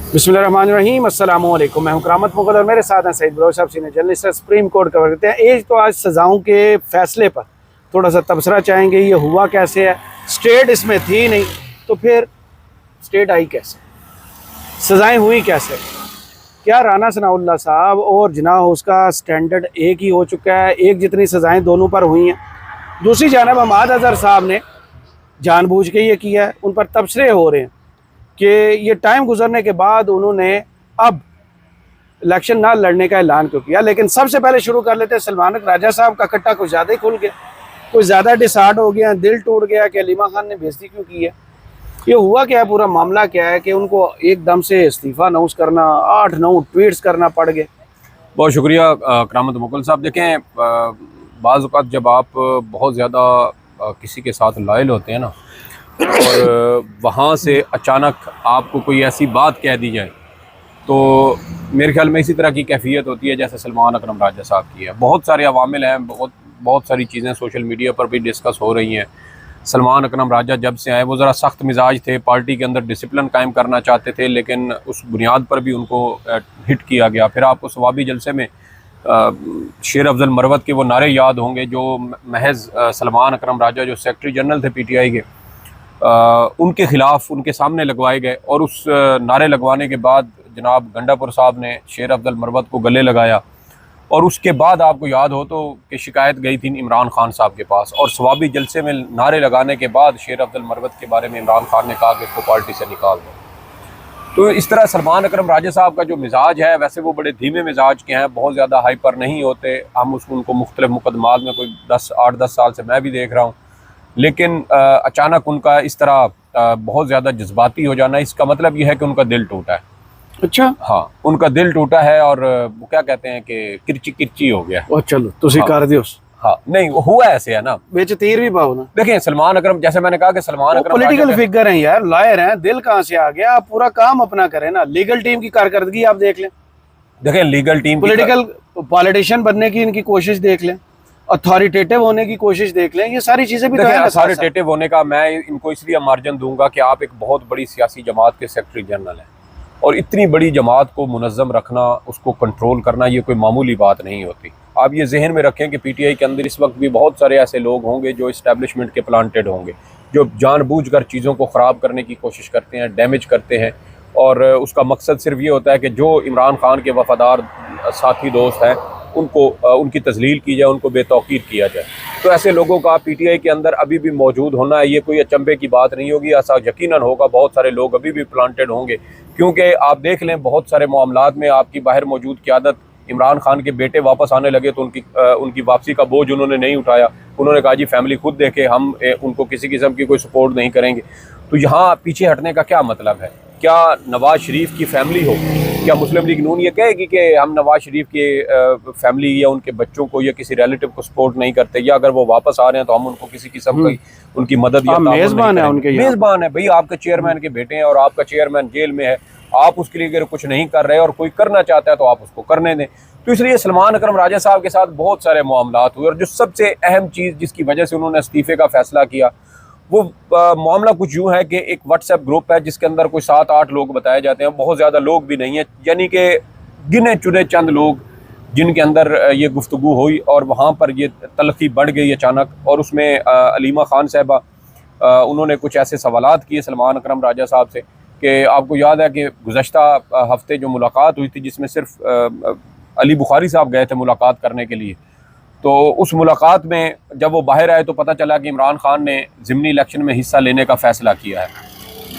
बिस्मिल्लाहिर्रहमानिर्रहीम, अस्सलाम वालेकुम। मैं हूं करामत मुगल और मेरे साथ हैं सईद बलोच साहब, senior journalist. Supreme court cover करते हैं। एज तो आज सज़ाओं के फ़ैसले पर थोड़ा सा तबसरा चाहेंगे। ये हुआ कैसे है? स्टेट इसमें थी नहीं तो फिर स्टेट आई कैसे? सज़ाएँ हुई कैसे? क्या राना सनाउल्लाह साहब और जिनाह उसका स्टैंडर्ड एक ही हो चुका है? एक जितनी सज़ाएँ दोनों पर हुई हैं। दूसरी जानब हमाद अज़हर साहब ने जानबूझ के ये किया है, उन पर तबसरे हो रहे हैं कि ये टाइम गुजरने के बाद उन्होंने अब इलेक्शन ना लड़ने का ऐलान क्यों किया। लेकिन सबसे पहले शुरू कर लेते हैं सलमान राजा साहब का कट्टा कुछ ज़्यादा ही खुल गया, कुछ ज़्यादा डिसार्ड हो गया, दिल टूट गया कि अलीमा खान ने बेइज्जती क्यों की है। ये हुआ क्या है? पूरा मामला क्या है कि उनको एकदम से इस्तीफ़ा अनाउंस करना, 8-9 ट्वीट्स करना पड़ गए। बहुत शुक्रिया करामत मुगल साहब। देखें, बाज़ औक़ात जब आप बहुत ज़्यादा किसी के साथ लॉयल होते हैं ना, और वहाँ से अचानक आपको कोई ऐसी बात कह दी जाए, तो मेरे ख्याल में इसी तरह की कैफियत होती है जैसे सलमान अकरम राजा साहब की है। बहुत सारे अवामिल हैं, बहुत सारी चीज़ें सोशल मीडिया पर भी डिस्कस हो रही हैं। सलमान अकरम राजा जब से आए वो ज़रा सख्त मिजाज थे, पार्टी के अंदर डिसिप्लिन कायम करना चाहते थे, लेकिन उस बुनियाद पर भी उनको हिट किया गया। फिर आपको सवाबी जलसे में शेर अफजल मरवत के वो नारे याद होंगे जो महज सलमान अकरम राजा जो सेक्रेटरी जनरल थे PTI के, उनके ख़िलाफ़ उनके सामने लगवाए गए। और उस नारे लगवाने के बाद जनाब गंडापुर साहब ने शेर अफजल मरवत को गले लगाया, और उसके बाद आपको याद हो तो कि शिकायत गई थी इमरान खान साहब के पास, और सवाबी जलसे में नारे लगाने के बाद शेर अफजल मरवत के बारे में इमरान खान ने कहा कि इसको पार्टी से निकाल दो। तो इस तरह सलमान अकरम राजा साहब का जो मिजाज है, वैसे वो बड़े धीमे मिजाज के हैं, बहुत ज़्यादा हाइपर नहीं होते। हम उनको मुख्तलिफ मुकदमात में कोई 8-10 साल से मैं भी देख रहा हूँ, लेकिन अचानक उनका इस तरह बहुत ज़्यादा जज्बाती हो जाना, इसका मतलब यह है कि उनका दिल टूटा है। अच्छा, हाँ, उनका दिल टूटा है, और वो क्या कहते हैं कि किरची किरची हो गया। और चलो तुसी कर दियो। हाँ, नहीं वो हुआ ऐसे है ना, बेच तीर भी पाओ ना। देखें सलमान अकरम, जैसे मैंने कहा कि सलमान अकरम पॉलिटिकल फिगर हैं यार, लॉयर हैं, दिल कहाँ से आ गया? आप पूरा काम अपना करें ना। लीगल टीम की कारकर्दगी आप देख लें, देखें लीगल टीम, पॉलिटिकल पॉलिटिशियन बनने की इनकी कोशिश देख लें, अथॉरिटेटिव होने की कोशिश देख लें, ये सारी चीजें भी तो हैं। अथॉरिटेटिव होने का मैं इनको इसलिए मार्जिन दूंगा कि आप एक बहुत बड़ी सियासी जमात के सेक्रेटरी जनरल हैं, और इतनी बड़ी जमात को मुनज़्ज़म रखना, उसको कंट्रोल करना, ये कोई मामूली बात नहीं होती। आप ये जहन में रखें कि PTI के अंदर इस वक्त भी बहुत सारे ऐसे लोग होंगे जो इस्टेब्लिशमेंट के प्लांटेड होंगे, जो जानबूझकर चीज़ों को ख़राब करने की कोशिश करते हैं, डैमेज करते हैं, और उसका मकसद सिर्फ ये होता है कि जो इमरान खान के वफ़ादार साथी दोस्त हैं उनको उनकी तज़लील की जाए, उनको बेतौकीर किया जाए। तो ऐसे लोगों का PTI के अंदर अभी भी मौजूद होना, ये कोई अचंभे की बात नहीं होगी। ऐसा यकीनन होगा, बहुत सारे लोग अभी भी प्लांटेड होंगे, क्योंकि आप देख लें बहुत सारे मामलात में आपकी बाहर मौजूद क़यादत, इमरान खान के बेटे वापस आने लगे तो उनकी वापसी का बोझ उन्होंने नहीं उठाया। उन्होंने कहा जी फैमिली खुद देखे, हम उनको किसी किस्म की कोई सपोर्ट नहीं करेंगे। तो यहाँ पीछे हटने का क्या मतलब है? क्या नवाज शरीफ की फैमिली हो, क्या मुस्लिम लीग नून ये कहेगी कि हम नवाज शरीफ के फैमिली या उनके बच्चों को या किसी रिलेटिव को सपोर्ट नहीं करते, या अगर वो वापस आ रहे हैं तो हम उनको किसी किस्म की उनकी मदद या मेज़बान है, उनके मेज़बान है भाई, आपके चेयरमैन के बेटे हैं और आपका चेयरमैन जेल में है, आप उसके लिए अगर कुछ नहीं कर रहे और कोई करना चाहता है तो आप उसको करने दें। तो इसलिए सलमान अकरम राजा साहब के साथ बहुत सारे मामलात हुए, और जो सबसे अहम चीज़ जिसकी वजह से उन्होंने इस्तीफ़े का फैसला किया, वो मामला कुछ यूँ है कि एक व्हाट्सएप ग्रुप है जिसके अंदर कोई 7-8 लोग बताए जाते हैं, बहुत ज़्यादा लोग भी नहीं है, यानी कि गिने चुने चंद लोग जिनके अंदर ये गुफ्तगू हुई, और वहाँ पर ये तलखी बढ़ गई अचानक। और उसमें अलीमा खान साहबा उन्होंने कुछ ऐसे सवालात किए सलमान अकरम राजा साहब से कि आपको याद है कि गुज़श्ता हफ्ते जो मुलाकात हुई थी, जिसमें सिर्फ अली बुखारी साहब गए थे मुलाकात करने के लिए, तो उस मुलाकात में जब वो बाहर आए तो पता चला कि इमरान खान ने ज़िमनी इलेक्शन में हिस्सा लेने का फ़ैसला किया है।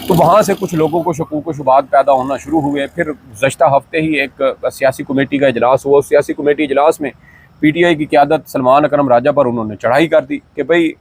तो वहाँ से कुछ लोगों को शकूक व शुबात पैदा होना शुरू हुए। फिर गुज़श्ता हफ्ते ही एक सियासी कमेटी का इजलास हुआ। उस सियासी कमेटी इजलास में PTI की क़यादत सलमान अकरम राजा पर उन्होंने चढ़ाई कर दी कि भाई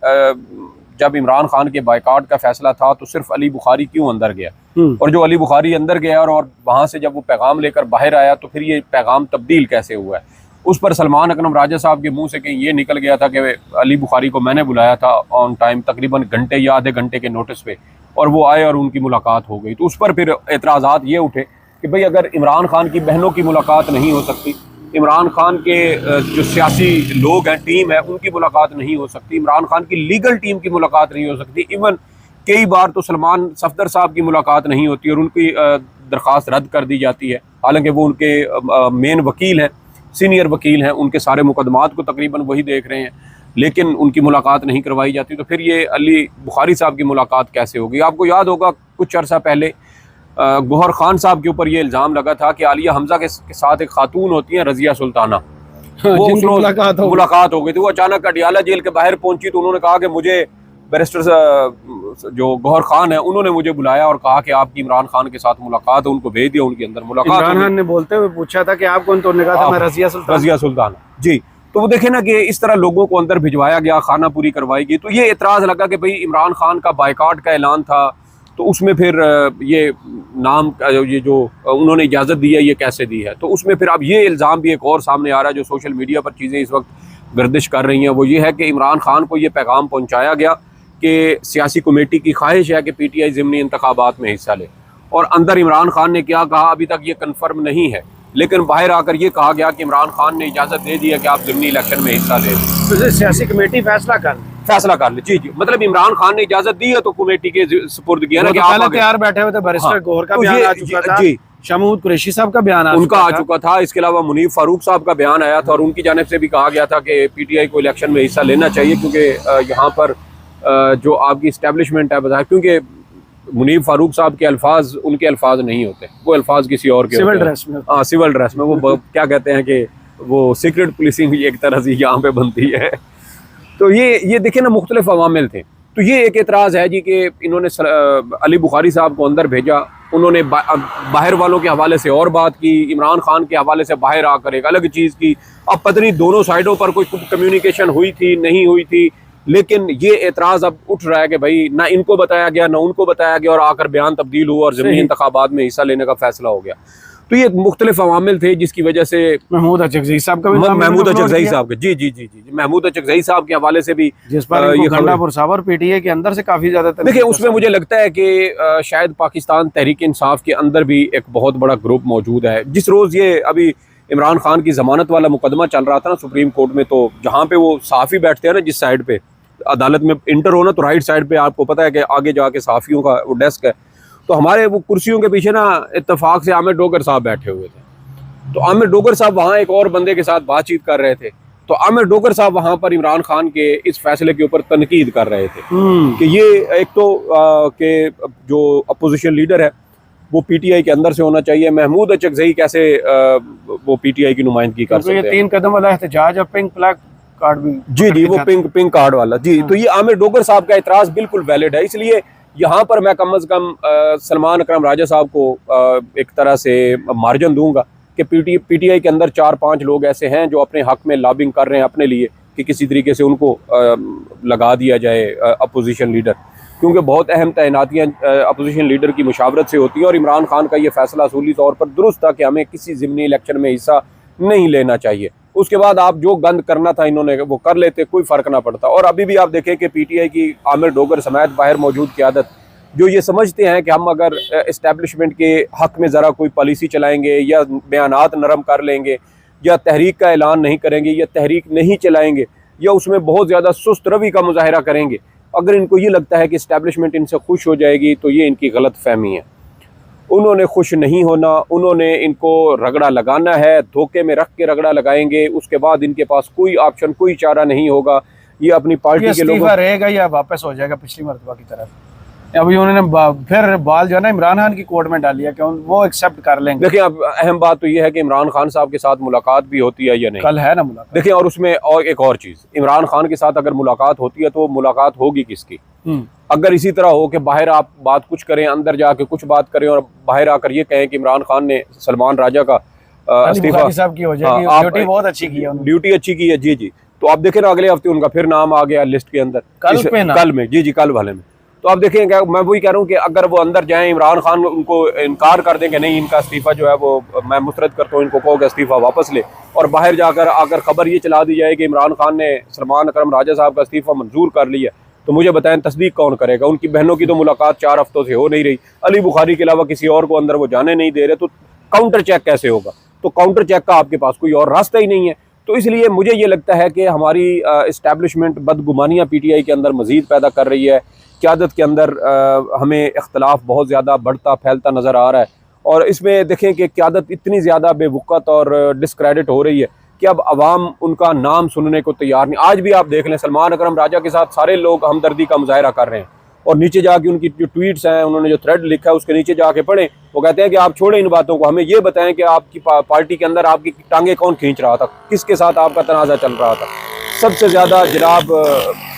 जब इमरान खान के बायकाट का फ़ैसला था तो सिर्फ अली बुखारी क्यों अंदर गया, और जो अली बुखारी अंदर गया और वहाँ से जब वो पैगाम लेकर बाहर आया तो फिर ये पैगाम तब्दील कैसे हुआ है। उस पर सलमान अकरम राजा साहब के मुंह से कहीं ये निकल गया था कि अली बुखारी को मैंने बुलाया था ऑन टाइम, तकरीबन घंटे या आधे घंटे के नोटिस पे, और वो आए और उनकी मुलाकात हो गई। तो उस पर फिर एतराज़ात ये उठे कि भाई अगर इमरान खान की बहनों की मुलाकात नहीं हो सकती, इमरान खान के जो सियासी लोग हैं, टीम है, उनकी मुलाकात नहीं हो सकती, इमरान खान की लीगल टीम की मुलाकात नहीं हो सकती, इवन कई बार तो सलमान सफदर साहब की मुलाकात नहीं होती और उनकी दरख्वास्त रद्द कर दी जाती है, हालांकि वो उनके मेन वकील हैं, सीनियर वकील हैं, उनके सारे मुकदमात को तकरीबन वही देख रहे हैं, लेकिन उनकी मुलाकात नहीं करवाई जाती। तो फिर ये अली बुखारी साहब की मुलाकात कैसे होगी? आपको याद होगा कुछ अर्सा पहले गौहर खान साहब के ऊपर ये इल्ज़ाम लगा था कि आलिया हमजा के साथ एक खातून होती हैं रज़िया सुल्ताना, वो उस रोज मुलाकात हो गई थी। वो अचानक अडियाला जेल के बाहर पहुंची तो उन्होंने कहा कि मुझे बैरिस्टर जो गौहर खान है उन्होंने मुझे बुलाया और कहा कि आपकी इमरान खान के साथ मुलाकात है, उनको भेज दिया, उनके अंदर मुलाकात। इमरान खान ने बोलते हुए पूछा था कि आप कौन, तो उन्होंने कहा था मैं रज़िया सुल्तान जी। तो वो देखे ना कि इस तरह लोगों को अंदर भिजवाया गया, खाना पूरी करवाई गई। तो ये एतराज़ लगा कि भाई इमरान खान का बायकाट का ऐलान था, तो उसमें फिर ये नाम ये जो उन्होंने इजाज़त दी है ये कैसे दी है? तो उसमें फिर अब ये इल्ज़ाम भी एक और सामने आ रहा है, जो सोशल मीडिया पर चीज़ें इस वक्त गर्दिश कर रही हैं, वो ये है कि इमरान खान को ये पैगाम पहुँचाया गया कि सियासी कमेटी की ख्वाहिश है कि PTI ज़िमनी इंतखाबात में हिस्सा ले, और अंदर इमरान खान ने क्या कहा अभी तक ये कन्फर्म नहीं है, लेकिन बाहर आकर ये कहा गया कि इमरान खान ने इजाज़त दे दी है कि आप ज़िमनी इलेक्शन में हिस्सा ले। तो सियासी कमेटी फैसला कर ले। जी, मतलब इमरान खान ने इजाज़त दी है तो कमेटी के सुपुर्द किया ना कि आप तैयार बैठे हुए थे। बैरिस्टर गौहर का बयान आ चुका था, शाह महमूद कुरैशी साहब का बयान उनका आ चुका था, इसके अलावा मुनीफ फारूक साहब का बयान आया था और उनकी जानिब से भी कहा गया था कि PTI को इलेक्शन में हिस्सा लेना चाहिए, क्योंकि यहाँ पर जो आपकी इस्टेब्लिशमेंट है बताया, क्योंकि मुनीफ फारूक साहब के अल्फाज उनके अल्फाज नहीं होते, वो अल्फाज किसी और के सिविल ड्रेस में। हाँ, सिविल ड्रेस में वो क्या कहते हैं कि वो सीक्रेट पुलिसिंग एक तरह से यहाँ पे बनती है। तो ये देखे ना, मुख्तलिफ अवामिल थे। तो ये एक एतराज़ है जी कि इन्होंने अली बुखारी साहब को अंदर भेजा, उन्होंने बाहर वालों के हवाले से और बात की, इमरान खान के हवाले से बाहर आकर एक अलग चीज़ की। अब पता नहीं दोनों साइडों पर कोई कम्युनिकेशन हुई थी नहीं हुई थी, लेकिन ये एतराज़ अब उठ रहा है कि भाई ना इनको बताया गया ना उनको बताया गया, और आकर बयान तब्दील हुआ और ज़मीनी इंतखाबात में हिस्सा लेने का फैसला हो गया। तो ये मुख्तलिफ अवामिल थे जिसकी वजह से महमूद अचकज़ई साहब का भी, महमूद अचकज़ई साहब के जी महमूद अचकज़ई साहब के हवाले से भी, जिस पर ये खंडापुरसावर PTI के अंदर से काफ़ी ज़्यादा देखिए, उसमें मुझे लगता है कि शायद पाकिस्तान तहरीक इंसाफ के अंदर भी एक बहुत बड़ा ग्रुप मौजूद है। जिस रोज़ ये अभी इमरान खान की ज़मानत वाला मुकदमा चल रहा था ना सुप्रीम कोर्ट में, तो जहाँ पे वो सहाफ़ी बैठते हैं ना, जिस साइड पे अदालत में इंटर होना, तो राइट साइड पे आपको पता है कि आगे जाके सहाफ़ियों का वो डेस्क है, तो हमारे वो कुर्सियों के पीछे ना इत्तेफाक से आमिर डोगर साहब बैठे हुए थे। तो आमिर डोगर साहब वहाँ एक और बंदे के साथ बातचीत कर रहे थे, तो आमिर डोगर साहब वहाँ पर इमरान खान के इस फैसले के ऊपर तनकीद कर रहे थे कि ये एक तो कि जो अपोजिशन लीडर है वो PTI के अंदर से होना चाहिए, महमूद अचकज़ई कैसे वो PTI की नुमाइंदगी कर सकते हैं। ये 3 कदम वाला एहतजाज और पिंक फ्लैग कार्ड भी, जी वो पिंक कार्ड वाला जी। तो ये आमिर डोगर साहब का एतराज़ बिल्कुल वैलिड है, इसलिए यहाँ पर मैं कम अज़ कम सलमान अकरम राजा साहब को एक तरह से मार्जिन दूंगा कि PTI के अंदर 4-5 लोग ऐसे हैं जो अपने हक में लॉबिंग कर रहे हैं अपने लिए कि किसी तरीके से उनको लगा दिया जाए अपोजिशन लीडर, क्योंकि बहुत अहम तैनातियाँ अपोजिशन लीडर की मुशावरत से होती हैं। और इमरान खान का ये फैसला असूली तौर पर दुरुस्त था कि हमें किसी ज़िमनी इलेक्शन में हिस्सा नहीं लेना चाहिए। उसके बाद आप जो गंद करना था इन्होंने वो कर लेते, कोई फ़र्क ना पड़ता। और अभी भी आप देखें कि PTI की आमिर डोगर समेत बाहर मौजूद क़यादत जो ये समझते हैं कि हम अगर इस्टेब्लिशमेंट के हक़ में ज़रा कोई पॉलिसी चलाएंगे या बयानात नरम कर लेंगे या तहरीक का ऐलान नहीं करेंगे या तहरीक नहीं चलाएंगे या उसमें बहुत ज़्यादा सुस्त रवि का मुजाहरा करेंगे, अगर इनको ये लगता है कि इस्टेब्लिशमेंट इनसे खुश हो जाएगी, तो ये इनकी गलत फहमी है। उन्होंने खुश नहीं होना, उन्होंने इनको रगड़ा लगाना है, धोखे में रख के रगड़ा लगाएंगे, उसके बाद इनके पास कोई ऑप्शन कोई चारा नहीं होगा। ये अपनी पार्टी के लोगों रहेगा या वापस हो जाएगा पिछली मरतबा की तरफ। अभी उन्होंने फिर बाल जो है ना इमरान खान की कोर्ट में डाली है कि वो एक्सेप्ट कर लेंगे। देखिए, अब अहम बात तो ये है कि इमरान खान साहब के साथ मुलाकात भी होती है या नहीं, कल है ना मुलाकात। देखिए, और उसमें और एक और चीज़, इमरान खान के साथ अगर मुलाकात होती है तो मुलाकात होगी किसकी? अगर इसी तरह हो कि बाहर आप बात कुछ करें, अंदर जाके कुछ बात करें और बाहर आकर ये कहें कि इमरान खान ने सलमान राजा का इस्तीफा साहब की हो जाएगी, ड्यूटी बहुत अच्छी की है, ड्यूटी अच्छी की है जी। तो आप देखें ना, अगले हफ्ते उनका फिर नाम आ गया लिस्ट के अंदर, कल में जी कल वाले में। तो आप देखें, मैं वही कह रहा हूँ कि अगर वो अंदर जाएं, इमरान खान उनको इनकार कर दें कि नहीं इनका इस्तीफ़ा जो है वो मैं मुस्तरद करता हूँ, इनको कहो कि इस्तीफ़ा वापस ले, और बाहर जाकर आकर खबर ये चला दी जाए कि इमरान खान ने सलमान अकरम राजा साहब का इस्तीफ़ा मंजूर कर लिया, तो मुझे बताएं तस्दीक कौन करेगा? उनकी बहनों की तो मुलाकात 4 हफ्तों से हो नहीं रही, अली बुखारी के अलावा किसी और को अंदर वो जाने नहीं दे रहे, तो काउंटर चेक कैसे होगा? तो काउंटर चेक का आपके पास कोई और रास्ता ही नहीं है। तो इसलिए मुझे ये लगता है कि हमारी इस्टेब्लिशमेंट बदगुमानियाँ PTI के अंदर मज़ीद पैदा कर रही है। क़यादत के अंदर हमें इख्तलाफ बहुत ज़्यादा बढ़ता फैलता नज़र आ रहा है। और इसमें देखें कि क़यादत इतनी ज़्यादा बेवक़्त और डिस्क्रेडिट हो रही है कि अब आवाम उनका नाम सुनने को तैयार नहीं। आज भी आप देख लें, सलमान अकरम राजा के साथ सारे लोग हमदर्दी का मुजाहरा कर रहे हैं, और नीचे जाके उनकी जो ट्वीट्स हैं, उन्होंने जो थ्रेड लिखा है उसके नीचे जाके पढ़ें। वो कहते हैं कि आप छोड़ें इन बातों को, हमें ये बताएं कि आपकी पार्टी के अंदर आपकी टांगे कौन खींच रहा था, किसके साथ आपका तनाज़ा चल रहा था। सबसे ज़्यादा जनाब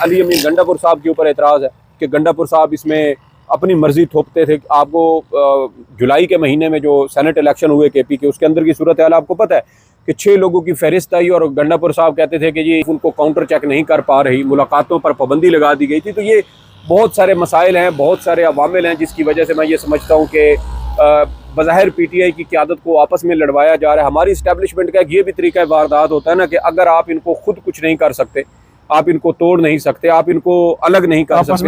अली अमीन गंडापुर साहब के ऊपर एतराज़ है कि गंडापुर साहब इसमें अपनी मर्जी थोपते थे। आपको जुलाई के महीने में जो सेनेट इलेक्शन हुए KP के, उसके अंदर की सूरत हाल आपको पता है कि 6 लोगों की फहरिस्त आई और गंडापुर साहब कहते थे कि जी उनको काउंटर चेक नहीं कर पा रही, मुलाकातों पर पाबंदी लगा दी गई थी। तो ये बहुत सारे मसाइल हैं, बहुत सारे अवामिल हैं जिसकी वजह से मैं ये समझता हूँ कि बज़ाहिर PTI की क़यादत को आपस में लड़वाया जा रहा है। हमारी इस्टेब्लिशमेंट का ये भी तरीका वारदात होता है ना कि अगर आप इनको खुद कुछ नहीं कर सकते, आप इनको तोड़ नहीं सकते, आप इनको अलग नहीं कर सकते, आपस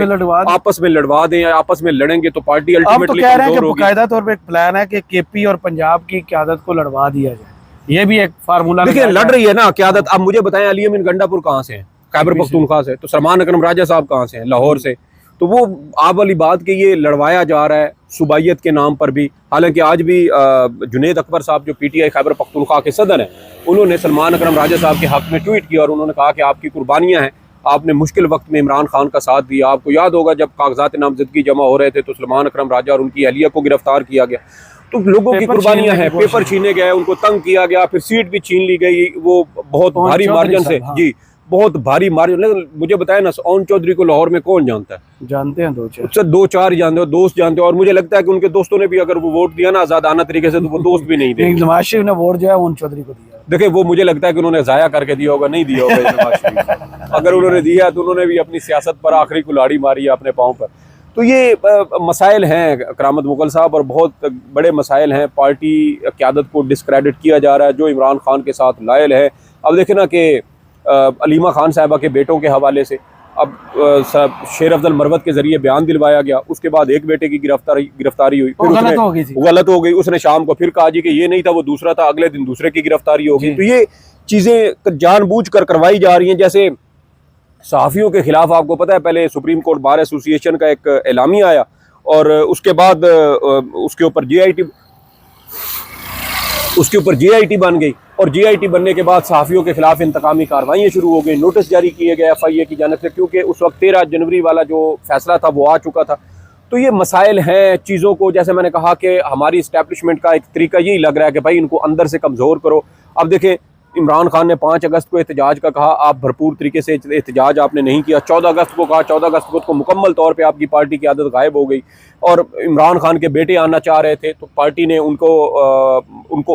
में लड़वा दें, आपस में लड़ेंगे तो पार्टी अल्टीमेटली कमजोर होगी। बाकायदा तौर पे एक प्लान है कि KP और पंजाब की क़यादत को लड़वा दिया जाए, ये भी एक फार्मूला। देखिए लड़ रही है ना क़यादत। अब मुझे बताएं, अली अमीन गंडापुर कहाँ से हैं? खैबर पख्तूनख्वा से। तो सलमान अकरम राजा साहब कहाँ से हैं? लाहौर से। तो वो आप वाली बात कि ये लड़वाया जा रहा है सूबाइयत के नाम पर भी। हालांकि आज भी जुनेद अकबर साहब जो PTI खैबर पख्तूनख्वा के सदर हैं, उन्होंने सलमान अकरम राजा साहब के हक़ में ट्वीट किया और उन्होंने कहा कि आपकी कुर्बानियाँ हैं, आपने मुश्किल वक्त में इमरान खान का साथ दिया। आपको याद होगा जब कागजात नामजदगी जमा हो रहे थे तो सलमान अकरम राजा और उनकी अहलिया को गिरफ्तार किया गया। तो लोगों की कुर्बानियां हैं, पेपर छीने गए, उनको तंग किया गया, फिर सीट भी छीन ली गई, वो बहुत भारी मार्जिन से। जी बहुत भारी मार्जिन। मुझे बताया ना, ओन चौधरी को लाहौर में कौन जानता है? जानते हैं दो चार ही जानते हो, दोस्त जानते हो। और मुझे लगता है कि उनके दोस्तों ने भी अगर वो वोट दिया ना आजादाना तरीके से, तो वो दोस्त भी नहीं देंगे। नवाज शरीफ ने वोट जो है ओन चौधरी को दिया। देखिए वो मुझे लगता है कि उन्होंने जाया करके दिया होगा, नहीं दिया होगा नवाज शरीफ। अगर उन्होंने दिया तो उन्होंने भी अपनी सियासत पर आखिरी कुल्हाड़ी मारी है अपने पाँव पर। तो ये मसाइल हैं करामत मुगल साहब, और बहुत बड़े मसाइल हैं। पार्टी क़यादत को डिस्क्रेडिट किया जा रहा है जो इमरान खान के साथ लायल है। अब देखे ना कि अलीमा खान साहिबा के बेटों के हवाले से अब शेर अफजल मरवत के जरिए बयान दिलवाया गया, उसके बाद एक बेटे की गिरफ्तारी हुई, फिर गलत हो गई। उसने शाम को फिर कहा जी कि ये नहीं था, वो दूसरा था, अगले दिन दूसरे की गिरफ्तारी हो गई। तो ये चीज़ें जानबूझकर करवाई जा रही हैं। जैसे सहाफ़ियों के खिलाफ आपको पता है पहले सुप्रीम कोर्ट बार एसोसिएशन का एक एलामिया आया, और उसके बाद उसके ऊपर GIT बन गई, और GIT बनने के बाद सहाफ़ियों के खिलाफ इंतकामी कार्रवाइयाँ शुरू हो गई, नोटिस जारी किए गए FIA की जानिब से, क्योंकि उस वक्त 13 जनवरी वाला जो फैसला था वो आ चुका था। तो ये मसाइल हैं चीज़ों को, जैसे मैंने कहा कि हमारी इस्टेब्लिशमेंट का एक तरीका यही लग रहा है कि भाई इनको अंदर से कमज़ोर करो। अब देखें इमरान खान ने 5 अगस्त को एहतजाज का कहा, आप भरपूर तरीके से एहतजाज आपने नहीं किया। 14 अगस्त को कहा, 14 अगस्त को मुकम्मल तौर पे आपकी पार्टी की आदत गायब हो गई, और इमरान खान के बेटे आना चाह रहे थे तो पार्टी ने उनको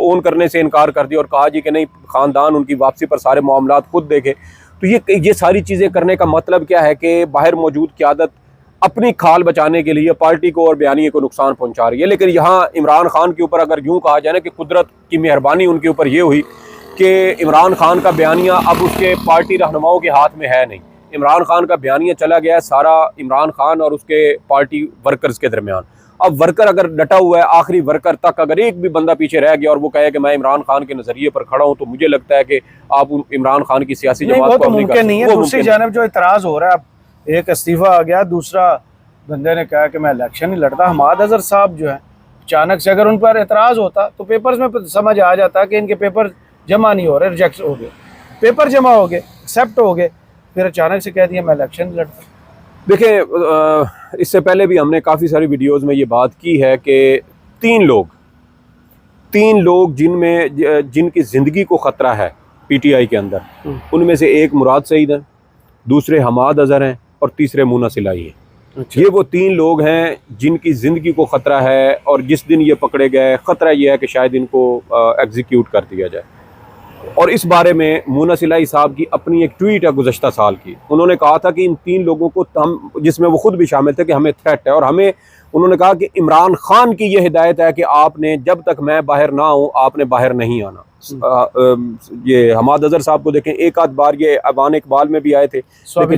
ओन करने से इनकार कर दिया और कहा जी कि नहीं, ख़ानदान उनकी वापसी पर सारे मामलात खुद देखे। तो ये सारी चीज़ें करने का मतलब क्या है कि बाहर मौजूद क़यादत अपनी खाल बचाने के लिए पार्टी को और बयानिए को नुकसान पहुँचा रही है। लेकिन यहाँ इमरान खान के ऊपर अगर यूँ कहा जाए ना कि कुदरत की मेहरबानी उनके ऊपर ये हुई कि इमरान खान का बयानिया अब उसके पार्टी रहनुमाओं के हाथ में है नहीं। इमरान खान का बयानिया चला गया है सारा इमरान खान और उसके पार्टी वर्कर्स के दरमियान। अब वर्कर अगर डटा हुआ है, आखिरी वर्कर तक अगर एक भी बंदा पीछे रह गया और वो कहे कि मैं इमरान खान के नज़रिए पर खड़ा हूँ, तो मुझे लगता है कि आप इमरान खान की सियासी जमात को मुमकिन नहीं है। दूसरी जानिब जो इतराज़ हो रहा है, एक इस्तीफ़ा आ गया, दूसरा बंदे ने कहा कि मैं इलेक्शन नहीं लड़ता। हमाद अजहर साहब जो है, अचानक से अगर उन पर एतराज़ होता तो पेपर्स में समझ आ जाता कि इनके पेपर जमा नहीं हो रहे, रिजेक्ट हो गए, पेपर जमा हो गए, एक्सेप्ट हो गए, फिर अचानक से कह दिया मैं इलेक्शन नहीं लड़ता। देखिए इससे पहले भी हमने काफ़ी सारी वीडियोस में ये बात की है कि तीन लोग जिनकी ज़िंदगी को ख़तरा है PTI के अंदर, उनमें से एक मुराद सईद हैं, दूसरे हमाद अजहर हैं और तीसरे मूना सिलाई हैं। अच्छा। ये वो 3 लोग हैं जिनकी ज़िंदगी को ख़तरा है, और जिस दिन ये पकड़े गए ख़तरा ये है कि शायद इनको एग्जीक्यूट कर दिया जाए। और इस बारे में मूना सिलाई साहब की अपनी एक ट्वीट है गुज़श्ता साल की। उन्होंने कहा था कि इन 3 लोगों को हम, जिसमें वो खुद भी शामिल थे, कि हमें थ्रेट है, और हमें, उन्होंने कहा कि इमरान खान की ये हिदायत है कि आपने जब तक मैं बाहर ना हूँ आपने बाहर नहीं आना। ये हमाद अजहर साहब को देखें, एक आध बार ये अवान इकबाल में भी आए थे, स्वाबी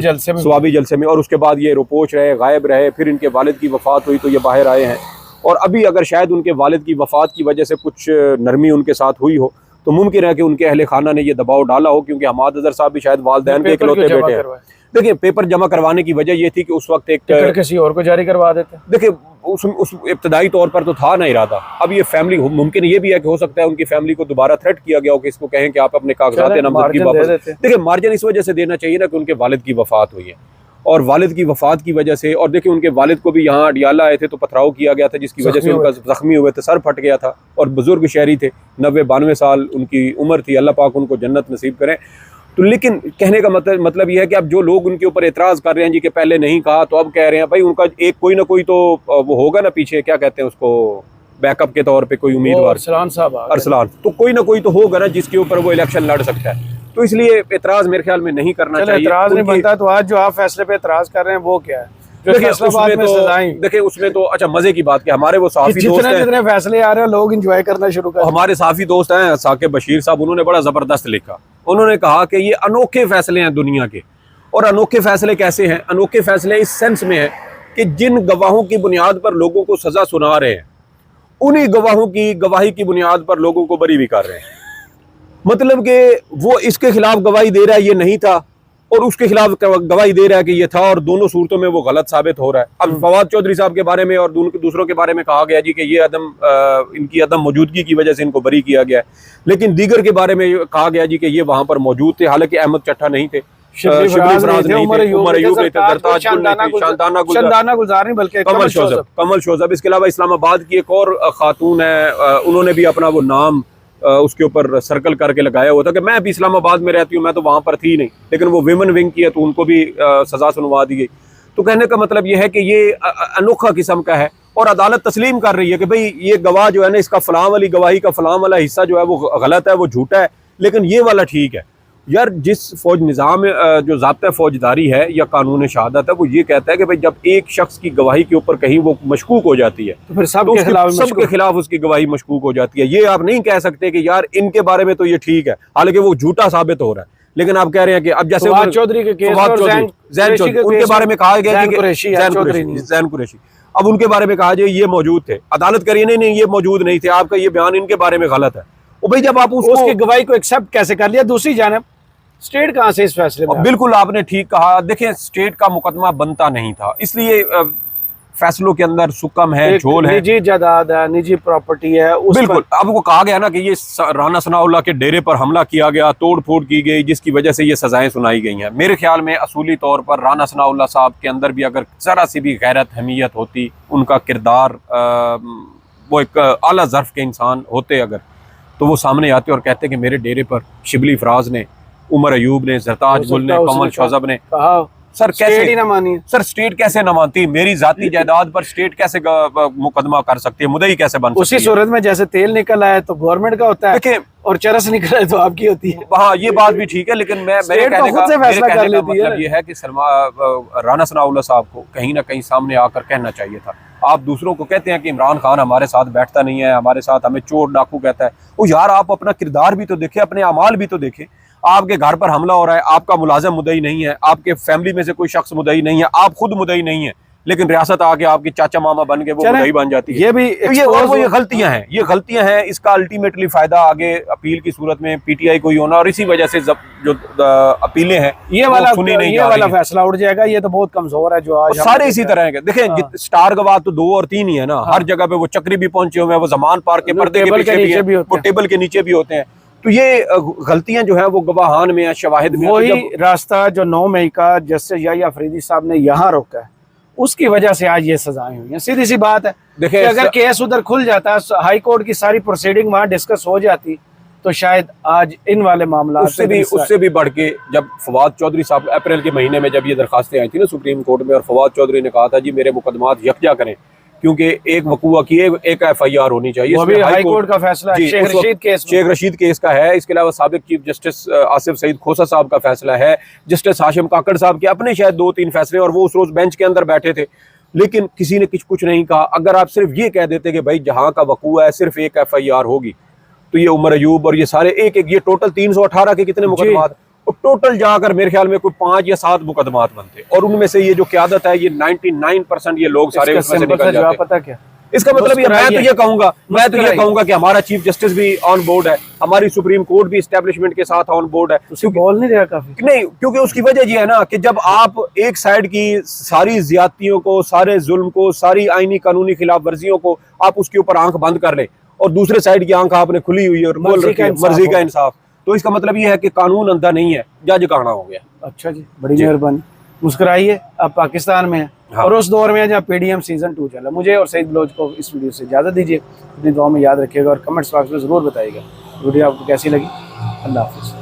जलसे में, और उसके बाद ये रुपोश रहे, गायब रहे, फिर इनके वालिद की वफ़ात हुई तो ये बाहर आए हैं। और अभी अगर शायद उनके वालिद की वफ़ात की वजह से कुछ नरमी उनके साथ हुई हो तो मुमकिन है कि उनके अहले खाना ने ये दबाव डाला हो, क्योंकि हमाद अजहर साहब भी शायद वालिदैन के इकलौते बेटे हैं। देखिए पेपर जमा करवाने की वजह ये थी कि उस वक्त एक टिकट किसी और को जारी करवा देते। देखिए उस इब्तदाई तौर पर तो था ना इरादा। अब ये फैमिली मुमकिन ये भी है कि हो सकता है उनकी फैमिली को दोबारा थ्रेट किया गया हो कि इसको कहें कि आप अपने कागजात नामजदगी वापस। देखिए मार्जिन इस वजह से देना चाहिए ना कि उनके वालिद की वफात हुई है, और वालिद की वफात की वजह से, और देखिए उनके वालिद को भी यहाँ अडियाला आए थे तो पथराव किया गया था जिसकी वजह से उनका जख्मी हुए थे, सर फट गया था, और बुजुर्ग शहरी थे, 90-92 साल उनकी उम्र थी, अल्लाह पाक उनको जन्नत नसीब करें। तो लेकिन कहने का मतलब यह है कि अब जो लोग उनके ऊपर एतराज़ कर रहे हैं जी कि पहले नहीं कहा, तो अब कह रहे हैं भाई उनका एक कोई ना कोई तो वो होगा ना पीछे, क्या कहते हैं उसको, बैकअप के तौर पे कोई उम्मीदवार, अरसलान साहब, अरसलान, तो कोई ना कोई तो होगा ना जिसके ऊपर वो इलेक्शन लड़ सकता है। तो इसलिए एतराज़ मेरे ख्याल में नहीं करना चाहिए। एतराज़ नहीं बनता। तो आज जो आप फैसले पे एतराज़ कर रहे हैं वो क्या है? देखिए उसमें तो अच्छा मजे की बात कि हमारे वो साफी दोस्त हैं, जितने फैसले आ रहे हैं लोग एंजॉय करना शुरू कर। हमारे साफी दोस्त हैं साकिब बशीर साहब, उन्होंने बड़ा जबरदस्त लिखा। उन्होंने कहा कि ये अनोखे फैसले हैं दुनिया के। और अनोखे फैसले कैसे हैं? अनोखे फैसले इस सेंस में है कि जिन गवाहों की बुनियाद पर लोगों को सजा सुना रहे हैं, उन्हीं गवाहों की गवाही की बुनियाद पर लोगों को बरी भी कर रहे हैं। मतलब कि वो इसके खिलाफ गवाही दे रहा है ये नहीं था, और उसके खिलाफ गवाही दे रहा है कि ये था, और दोनों सूरतों में वो गलत साबित हो रहा है। अब फवाद चौधरी साहब के बारे में और दूसरों के बारे में कहा गया जी कि ये इनकी अदम मौजूदगी की वजह से इनको बरी किया गया है, लेकिन दीगर के बारे में कहा गया जी कि ये वहां पर मौजूद थे, हालांकि अहमद चट्टा नहीं थे, कमल शोजब। इसके अलावा इस्लामाबाद की एक और खातून है, उन्होंने भी अपना वो नाम उसके ऊपर सर्कल करके लगाया हुआ था कि मैं भी इस्लामाबाद में रहती हूँ, मैं तो वहाँ पर थी नहीं, लेकिन वो विमेन विंग की है तो उनको भी सजा सुनवा दी गई। तो कहने का मतलब ये है कि ये अनोखा किस्म का है, और अदालत तस्लीम कर रही है कि भाई ये गवाह जो है ना, इसका फलां वाली गवाही का फलां वाला हिस्सा जो है वो गलत है, वो झूठा है, लेकिन ये वाला ठीक है। यार जिस फौज निज़ाम जो ज़ाब्ता फौजदारी है या कानून शहादत है, वो ये कहता है कि भाई जब एक शख्स की गवाही के ऊपर कहीं वो मशकूक हो जाती है तो फिर सबके खिलाफ उसकी गवाही मशकूक हो जाती है। ये आप नहीं कह सकते कि यार इनके बारे में तो ये ठीक है, हालांकि वो झूठा साबित हो रहा है। लेकिन आप कह रहे हैं कि अब जैसे फवाद चौधरी के केस और जैन चौधरी, उनके बारे में कहा गया कि जैन कुरैशी, अब उनके बारे में कहा जाए ये मौजूद थे, अदालत करिए नहीं ये मौजूद नहीं थे, आपका ये बयान इनके बारे में गलत है। भाई जब आप उसकी गवाही को एक्सेप्ट कैसे कर लिया? दूसरी जानब स्टेट कहां से इस फैसले में? बिल्कुल आपने ठीक कहा। देखिए स्टेट का मुकदमा बनता नहीं था, इसलिए फैसलों के अंदर सुकम है, झोल है, निजी जायदाद है, निजी प्रॉपर्टी है। बिल्कुल आपको कहा गया ना कि ये राना सनाउल्लाह के डेरे पर हमला किया गया, तोड़ फोड़ की गई, जिसकी वजह से ये सजाएं सुनाई गई हैं। मेरे ख्याल में असूली तौर पर राना सनाउल्लाह साहब के अंदर भी अगर जरा सी भी गैरत हमीयत होती, उनका किरदार, वो एक आला ज़र्फ के इंसान होते अगर, तो वो सामने आते और कहते कि मेरे डेरे पर शिबली फराज ने, उमर अयूब ने, जरताज गुल ने, कमल शोजब ने कहा। सर कैसे ही ना मानी? सर स्टेट कैसे ना मानती? मेरी जाती जायदाद पर स्टेट कैसे मुकदमा कर सकती है, मुद्दई कैसे बन सकती है? उसी सूरत में जैसे तेल निकल आए तो गवर्नमेंट का होता है, देखिए, और चरस निकल आए तो आपकी होती है। हाँ ये बात भी ठीक है, लेकिन मेरे कहने का मतलब ये है कि राना सनाउल्लाह साहब को कहीं ना कहीं सामने आकर कहना चाहिए था। आप दूसरों को कहते हैं कि इमरान खान हमारे साथ बैठता नहीं है, हमारे साथ हमें चोर डाकू कहता है। वो यार आप अपना किरदार भी तो देखें, अपने अमाल भी तो देखें। आपके घर पर हमला हो रहा है, आपका मुलाजिम मुद्दई नहीं है, आपके फैमिली में से कोई शख्स मुद्दई नहीं है, आप खुद मुद्दई नहीं है, लेकिन रियासत आके आपकी चाचा मामा बन के वो मुद्दई बन जाती है। ये भी तो ये गलतियां हैं, ये गलतियां हैं। इसका अल्टीमेटली फायदा आगे अपील की सूरत में पीटीआई को ही होना, और इसी वजह से जो अपीलें हैं ये वाला फैसला उठ जाएगा। ये तो बहुत कमजोर है जो आज सारे इसी तरह है। देखें स्टार गवाह तो 2 और 3 ही है ना, हर जगह पे वो चक्री भी पहुंचे हुए हैं, वो जमान पार्क के पर्दे के पीछे भी है, वो टेबल के नीचे भी होते हैं। तो ये गलतियां जो है वो गवाहान में है, शवाहिद में। वही रास्ता जो 9 मई का जस्टिस याहिया अफरीदी साहब ने यहाँ रोका है, उसकी वजह से आज ये सजाएं हुई हैं। सीधी सी बात है। देखिए अगर केस उधर खुल जाता, हाई कोर्ट की सारी प्रोसीडिंग वहाँ डिस्कस हो जाती, तो शायद आज इन वाले मामला उससे भी बढ़ के, जब फवाद चौधरी साहब अप्रैल के महीने में जब ये दरखास्तें आई थी ना सुप्रीम कोर्ट में, और फवाद चौधरी ने कहा था जी मेरे मुकदमात यकजा करें, क्योंकि एक वकूआ की एक FIR होनी चाहिए। वो भी हाई कोर्ट का फैसला शेख रशीद केस का है। इसके अलावा साबिक चीफ जस्टिस आसिफ सईद खोसा साहब का फैसला है, जस्टिस हाशिम काकड़ साहब के अपने शायद 2-3 फैसले, और वो उस रोज बेंच के अंदर बैठे थे, लेकिन किसी ने कुछ नहीं कहा। अगर आप सिर्फ ये कह देते कि भाई जहाँ का वकूआ है सिर्फ एक FIR होगी, तो ये उमर अयूब और ये सारे एक ये टोटल 318 के कितने मुकदमात, और टोटल जाकर मेरे ख्याल में कोई 5 या 7 मुकदमात बनते, और उनमें से ये जो क़यादत है ये 99% ये लोग सारे उसमें से निकल जाते। पता क्या इसका मतलब ये मैं तो ये कहूंगा कि हमारा चीफ जस्टिस भी ऑन बोर्ड है, हमारी सुप्रीम कोर्ट भी एस्टेब्लिशमेंट के साथ ऑन बोर्ड है। बोल नहीं रहा काफी नहीं, क्योंकि उसकी वजह ये है ना कि जब आप एक साइड की सारी ज्यादतियों को, सारे जुल्म को, सारी आईनी कानूनी खिलाफ वर्जियों को आप उसके ऊपर आंख बंद कर ले और दूसरे साइड की आंख आपने खुली हुई और बोल रखी है मर्जी का इंसाफ, तो इसका मतलब ये है कि कानून अंधा नहीं है, जज काना हो गया। अच्छा जी, बड़ी मेहरबानी। मुस्कुराइए, आप पाकिस्तान में हैं। हाँ। और उस दौर में जहाँ पीडीएम सीजन 2 चला। मुझे और सईद बलोच को इस वीडियो से इजाज़त दीजिए। अपनी दुआ में याद रखिएगा और कमेंट्स बॉक्स में ज़रूर बताइएगा वीडियो आपको कैसी लगी। अल्लाह हाफिज़।